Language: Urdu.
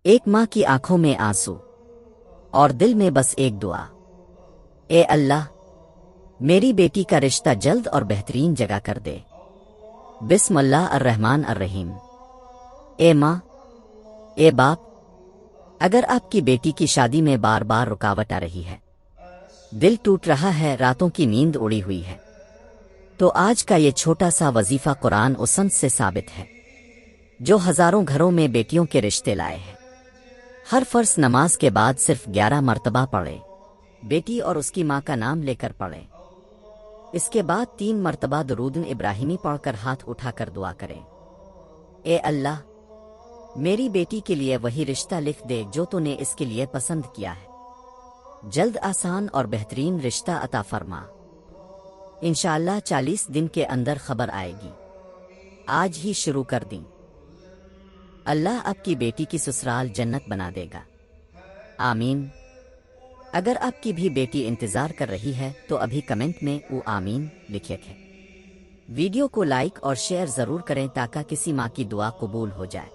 ایک ماں کی آنکھوں میں آنسو اور دل میں بس ایک دعا، اے اللہ میری بیٹی کا رشتہ جلد اور بہترین جگہ کر دے۔ بسم اللہ الرحمن الرحیم۔ اے ماں، اے باپ، اگر آپ کی بیٹی کی شادی میں بار بار رکاوٹ آ رہی ہے، دل ٹوٹ رہا ہے، راتوں کی نیند اڑی ہوئی ہے، تو آج کا یہ چھوٹا سا وظیفہ قرآن و سنت سے ثابت ہے، جو ہزاروں گھروں میں بیٹیوں کے رشتے لائے ہیں۔ ہر فرض نماز کے بعد صرف 11 مرتبہ پڑھے، بیٹی اور اس کی ماں کا نام لے کر پڑھیں۔ اس کے بعد 3 مرتبہ درود ابراہیمی پڑھ کر ہاتھ اٹھا کر دعا کریں، اے اللہ میری بیٹی کے لیے وہی رشتہ لکھ دے جو تو نے اس کے لیے پسند کیا ہے، جلد آسان اور بہترین رشتہ عطا فرما۔ انشاءاللہ 40 دن کے اندر خبر آئے گی، آج ہی شروع کر دیں۔ اللہ آپ کی بیٹی کی سسرال جنت بنا دے گا، آمین۔ اگر آپ کی بھی بیٹی انتظار کر رہی ہے تو ابھی کمنٹ میں او آمین لکھے تھے۔ ویڈیو کو لائک اور شیئر ضرور کریں تاکہ کسی ماں کی دعا قبول ہو جائے۔